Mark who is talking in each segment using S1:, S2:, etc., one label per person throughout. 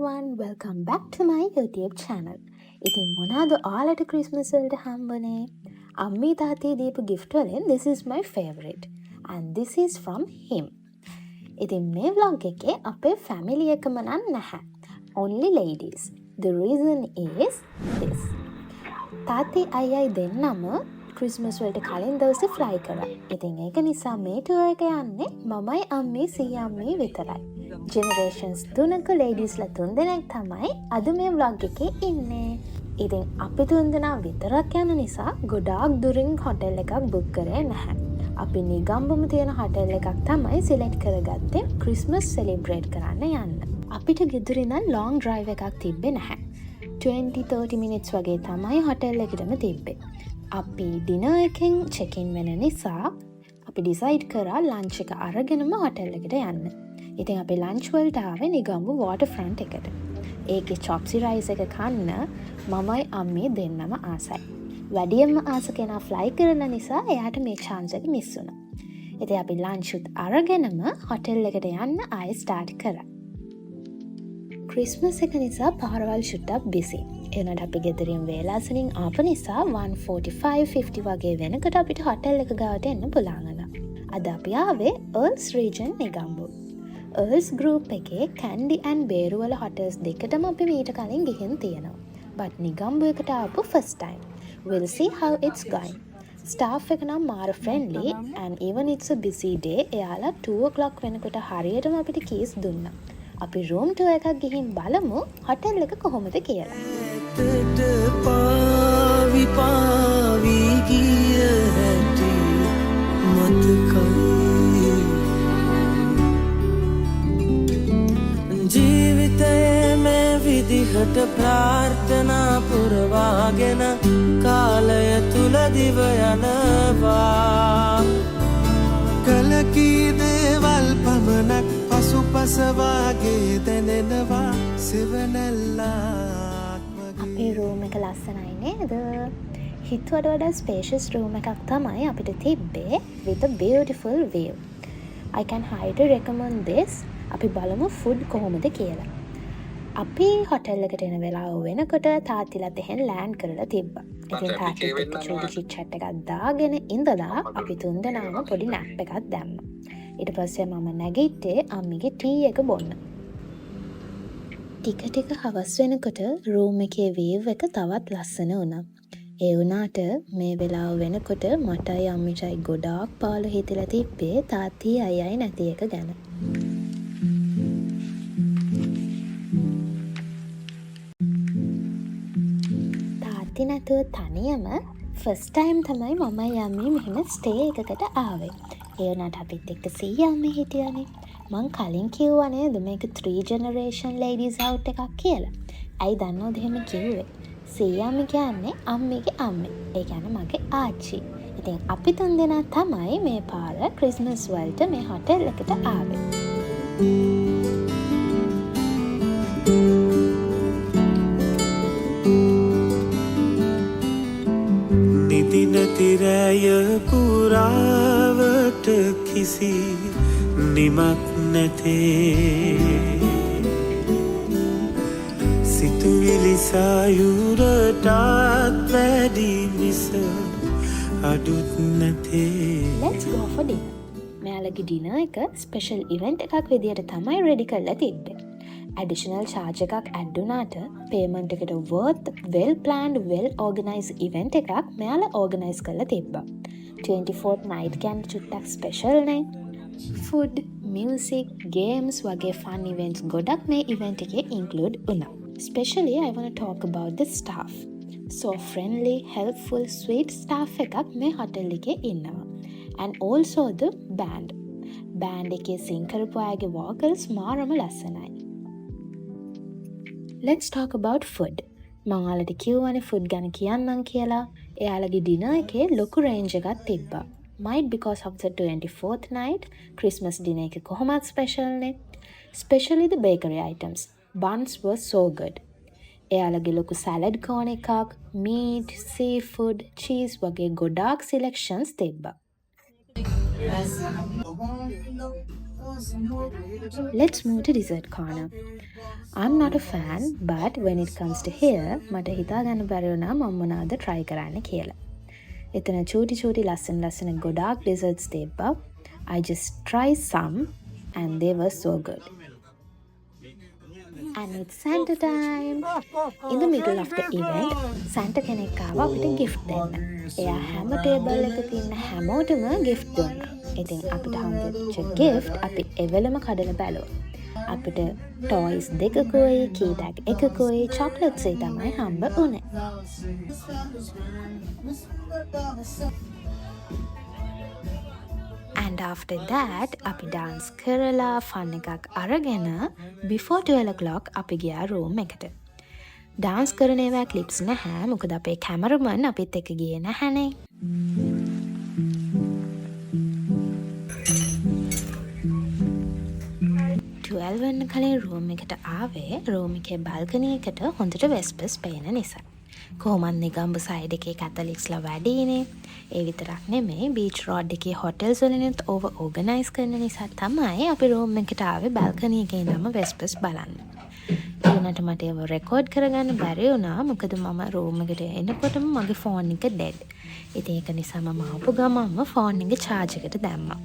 S1: everyone, welcome back to my YouTube channel. ඉතින් මොනවාද ඔයාලට ක්‍රිස්මස් වලට හම්බුනේ? අම්මී තාත්තේ දීපු gift වලින් this is my favorite and this is from him. ඉතින් මේ vlog එකේ අපේ family එකම නැහැ. Only ladies. The reason is this. තාත්තේ අයියයි දෙන්නම ක්‍රිස්මස් වලට කලින් දවසේ fly කරා. ඉතින් ඒක නිසා මේ tour එක යන්නේ මමයි අම්මී සීයාම්මී විතරයි. Generations තුනක ladiesලා තුන්දෙනෙක් තමයි අද මේ vlog එකේ ඉන්නේ. ඉතින් අපි තුන්දෙනා විතරක් යන නිසා ගොඩාක් දුරින් hotel එකක් book කරේ නැහැ. අපි නිගම්බුම තියෙන hotel එකක් තමයි select කරගත්තේ Christmas celebrate කරන්න යන්න. අපිට ගෙදර ඉඳන් long drive එකක් තිබ්බේ නැහැ. 20-30 minutes වගේ තමයි hotel එකටම තිබ්බේ. අපි dinner එකෙන් check in වෙන නිසා අපි decide කරා lunch එක අරගෙනම hotel එකට යන්න. ඉතින් අපි lunch වලට ආවේ නිගම්බු waterfront එකට. ඒකේ chopsy rice එක කන්න මමයි අම්මී දෙන්නම ආසයි. වැඩියෙන්ම ආස කෙනා fly කරන නිසා එයාට මේ chance එක miss වුණා. ඉතින් අපි lunch උත් අරගෙනම hotel එකට යන්න ආයෙ start කරා. Christmas එක නිසා පාරවල් චුට්ටක් busy. එනට අපි ගෙදරින් වේලාසනින් ආපු නිසා 1:45-50 වගේ වෙනකොට අපිට hotel එක ගාවට එන්න පුළුවන් වුණා. අද අපි ආවේ Earls Region නිගම්බු. Earls Group එකේ Candy and Beru වල hotels දෙකටම අපි මීට කලින් ගිහින් තියෙනවා. But නිගම්බු එකට ආපු first time. We'll see how it's going. Staff එක නම් මාර friendly and even it's a busy day. එයාලා 2 o'clock වෙනකොට හරියටම අපිට keys දුන්නා. අපි room tour එකක් ගිහින් බලමු hotel එක කොහොමද කියලා.
S2: පාවි පාවි ගිය හැටි මතකයි ජීවිතයේ මේ විදිහට ප්‍රාර්ථනා පුරවාගෙන කාලය තුල දිව යනවා කලකී දේවල් පමණක් පසුපසවාගේ දැනෙනවා සිවනල්ලා
S1: අපේ room එක ලස්සනයි නේද? හිතුවට වඩා spacious room එකක් තමයි අපිට තිබ්බේ with a beautiful view. I can highly recommend this. අපි බලමු food කොහොමද කියලා. අපි hotel එකට එන වෙලාව වෙනකොට තාත්තිලත් එහෙන් land කරලා තිබ්බා. ඉතින් තාත්තිත් එක්ක චූටි chit chat එකක් දාගෙන ඉඳලා අපි තුන්දෙනාම පොඩි nap එකක් දැම්මා. ඊට පස්සේ මම නැගිට්ටේ අම්මිගේ ටී එක බොන්න. ටික හවස් වෙනකොට රූම් එකේ වීව් එක තවත් ලස්සන වුණා. ඒ වුණාට මේ වෙලාව වෙනකොට මටයි අම්මිටයි ගොඩාක් පාළු හිතලා තිබ්බේ තාත්ති අයියයි නැති එක ගැන. තාත්ති නැතුව තනියම ෆස්ට් ටයිම් තමයි මමයි අම්මී මෙහෙම ස්ටේ එකකට ආවේ. ඒ වුණාට අපිත් එක්ක සීයා අම්මී හිටියානේ. මං කලින් කිව්වා නේද මේක 3 generation ladies out එකක් කියලා. ඇයි දන්නවද එහෙම කිව්වේ? සීයාම්මි කියන්නේ අම්මිගේ අම්මේ. ඒ කියන්නේ මගේ ආච්චි. ඉතින් අපි තුන්දෙනා තමයි මේ පාර ක්‍රිස්මස් වලට මේ hotel එකට ආවේ.
S2: නිදින තිරය පුරාවට කිසි නිමක් නැතේ සිතුවිලි සයුරටත් වැඩි මිස අඩුත් නැතේ.
S1: Let's go for dinner. මෙයාලගේ dinner එක special event එකක් විදියට තමයි ready කරලා තිබ්බේ. Additional charge එකක් add වුණාට payment එකට worth well planned well organized event එකක් මෙයාලා organize කරලා තිබ්බා. 24th night can චුට්ටක් special නේ. Food, music, games වගේ fun events ගොඩක් මේ event එකේ include වුණා. Especially I want to talk about the staff. So friendly, helpful, sweet staff එකක් මේ hotel එකේ ඉන්නවා. And also the band. Band එකේ sing කරපු අයගේ vocals මාරම ලස්සනයි. Let's talk about food. මම ඔයාලට කිව්වනේ food ගැන කියන්නම් කියලා. එයාලගේ dinner එකේ ලොකු range එකක් තිබ්බා. Might because of the 24th night Christmas dinner එක කොහොමත් special නේ. Especially the bakery items. Buns were so good. එයාලගේ ලොකු salad corn එකක්, meat, seafood, cheese වගේ ගොඩාක් selections තිබ්බා. Let's move to dessert corner. I'm not a fan, but when it comes to here, මට හිතා ගන්න බැරි වුණා මම මොනවද try කරන්න කියලා. එතන චූටි ලස්සන ගොඩාක් desserts තිබ්බා. I just tried some and they were so good. And it's Santa time. In the middle of the event, Santa කෙනෙක් ආවා අපිට gift දෙන්න. එයා හැම table එකක තියෙන හැමෝටම gift දුන්නා. ඉතින් අපිට හම්බෙච්ච gift අපි එවලම කඩලා බැලුවා. අපිට toys දෙකකුයි, key tag එකකුයි, chocolates තමයි හම්බ වුණේ. And after that, අපි dance කරලා fun එකක් අරගෙන before 12 o'clock අපි ගියා room එකට. dance කරන ඒවා clips නැහැ. මොකද අපේ cameraman අපිත් එක්ක ගියේ නැහනේ. වෙන්න කලින් room එකට ආවේ room එකේ balcony එකට හොඳට vespers පේන නිසා. කොහොමද නිගම්බු side එකේ Catholicsලා වැඩිනේ. ඒ විතරක් නෙමෙයි beach road එකේ hotels වලිනුත් over organize කරන නිසා තමයි අපි room එකට ආවේ balcony එකේ ඉඳන්ම vespers බලන්න. ඒ වුණාට මට ඒව record කරගන්න බැරි වුණා. මොකද මම room එකට එනකොටම මගේ phone එක dead. ඉතින් ඒක නිසා මම ආපු ගමන්ම phone එක charge එකට දැම්මා.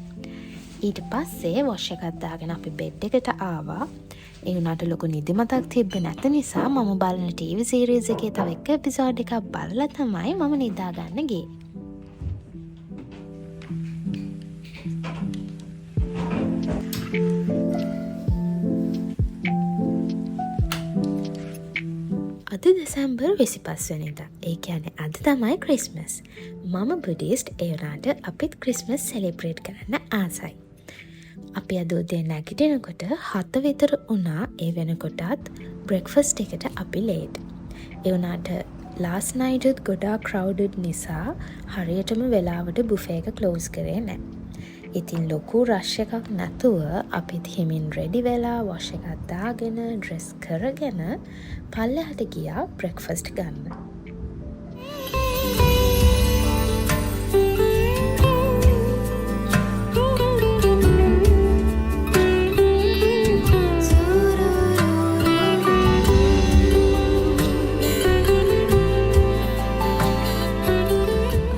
S1: ඊට පස්සේ wash එකක් දාගෙන අපි bed එකට ආවා. ඒ වුණාට ලොකු නිදිමතක් තිබ්බේ නැති නිසා මම බලන TV series එකේ තව එක episode එකක් බලලා තමයි මම නිදා ගන්න ගියේ. අද දෙසැම්බර් 25 වෙනිදා. ඒ කියන්නේ අද තමයි ක්‍රිස්මස්. මම බුද්දිස්ට් ඒ වුණාට අපිත් ක්‍රිස්මස් සෙලිබ්‍රේට් කරන්න ආසයි. අපි අද උදේ නැගිටිනකොට 7 විතර වුණා. ඒ වෙනකොටත් බ්‍රෙක්ෆාස්ට් එකට අපි ලේට්. ඒ වුණාට last night උත් ගොඩාක් crowded නිසා හරියටම වෙලාවට බුෆේ එක close කරේ නැහැ. ඉතින් ලොකු rush එකක් නැතුව අපිත් හිමින් ready වෙලා wash එකක් දාගෙන dress කරගෙන පල්ලෙහාට ගියා breakfast ගන්න.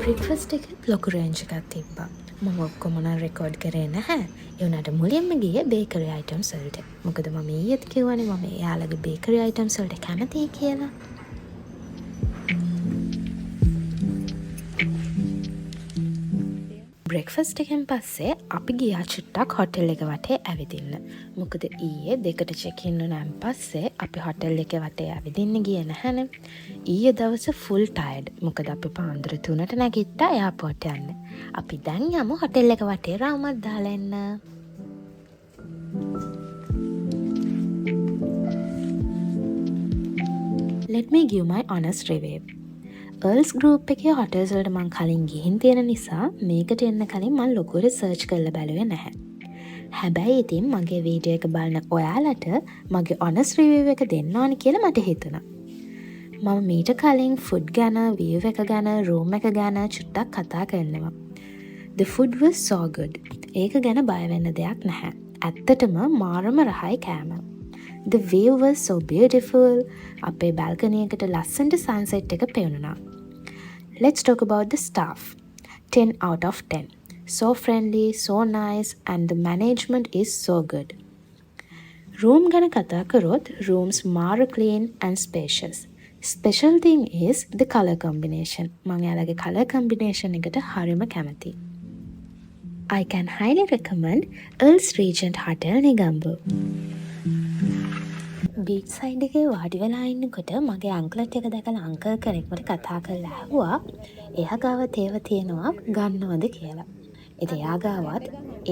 S1: breakfast එකත් ලොකු range එකක් තිබ්බා. මම ඔක්කොම නම් record කරේ නැහැ. ඒ වුණාට මුලින්ම ගියේ bakery items වලට. මොකද මම ඊයේත් කිව්වනේ මම එයාලගේ bakery items වලට කැමතියි කියලා. breakfast එකෙන් පස්සේ අපි ගියා චුට්ටක් hotel එක වටේ ඇවිදින්න. මොකද ඊයේ 2ට check in වුණාන් පස්සේ අපි hotel එක වටේ ඇවිදින්න ගියේ නැහනේ. ඊයේ දවස full tired. මොකද අපි පාන්දර 3ට නැගිට්ටා airport යන්න. අපි දැන් යමු hotel එක වටේ රවුමක් දාලා එන්න. Let me give my honest review. Earls group එකේ hotels වලට මං කලින් ගිහින් තියෙන නිසා මේකට එන්න කලින් මං ලොකු research කරලා බැලුවේ නැහැ. හැබැයි ඉතින් මගේ වීඩියෝ එක බලන ඔයාලට මගේ honest review එක දෙන්න ඕනි කියලා මට හිතුණා. මම මීට කලින් food ගැන, view එක ගැන, room එක ගැන චුට්ටක් කතා කරනවා. The food was so good. ඒක ගැන බය වෙන්න දෙයක් නැහැ. ඇත්තටම මාරම රහයි කෑම. The view was so beautiful. අපේ balcony එකට ලස්සනට sunset එක පෙවුණා. Let's talk about the staff. 10 out of 10. So friendly, so nice, and the management is so good. Room ගැන කතා කරොත් rooms මාර clean and spacious. Special thing is the color combination. මම යාලගේ color combination එකට හරිම කැමතියි. I can highly recommend Earls Regent Hotel Negombo. Beach side එකේ වාඩි වෙලා ඉන්නකොට මගේ අංකලට් එක දැකලා අංකල් කෙනෙක් මට කතා කරලා ඇහුවා එයා ගාව තේව තියෙනවා ගන්නවද කියලා. ඉතින් එයා ගාවත්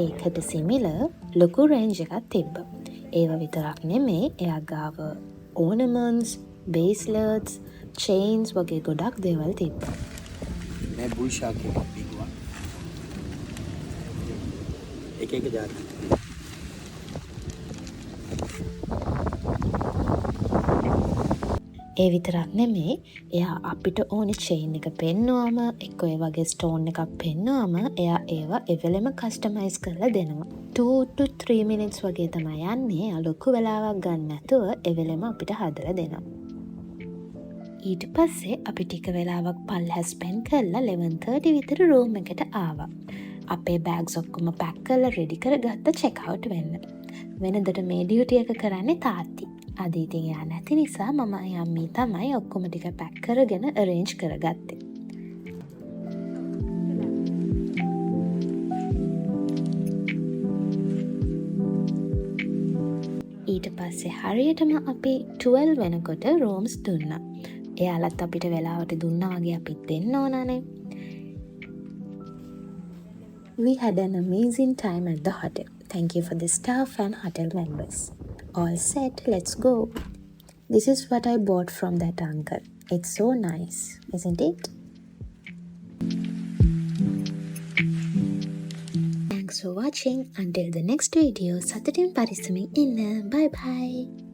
S1: ඒකට සිමිලර් ලොකු රේන්ජ් එකක් තිබ්බා. ඒව විතරක් නෙමෙයි එයා ගාව ornaments, bracelets, chains වගේ ගොඩක් දේවල් තිබ්බා.
S3: मैं बुशा के बिग वन एक जाती
S1: ඒ විතරක් නෙමේ එයා අපිට ඕනි චේන් එක පෙන්නුවම එක්ක ඒ වගේ ස්ටෝන් එකක් පෙන්නුවම එයා ඒවා එවෙලෙම කස්ටමයිස් කරලා දෙනවා. 2 to 3 minutes වගේ තමයි යන්නේ. ලොකු වෙලාවක් ගන්න නැතුව එවෙලෙම අපිට හදලා දෙනවා. ඊට පස්සේ අපි ටික වෙලාවක් පල්ලෙහා ස්පෙන්ඩ් කරලා 11:30 විතර රූම් එකට ආවා. අපේ බෑග්ස් ඔක්කොම පැක් කරලා රෙඩි කරගත්ත චෙක් අවුට් වෙන්න. වෙනදට මේ ඩියුටි එක කරන්නේ තාත්ති. අද ඉතින් එයා නැති නිසා මම යම්මී තමයි ඔක්කොම ටික පැක් කරගෙන අරේන්ජ් කරගත්තේ. ඊට පස්සේ හරියටම අපි 12 වෙනකොට රූම්ස් දුන්නා. එයාලත් අපිට වෙලාවට දුන්නා වගේ අපිත් දෙන්න ඕනනේ. We had an amazing time at the hotel. Thank you for the staff and hotel members. All set, let's go. This is what I bought from that uncle. It's so nice, isn't it? Thanks for watching. Until the next video, සතුටින් පරිස්සමින් ඉන්න. Bye bye.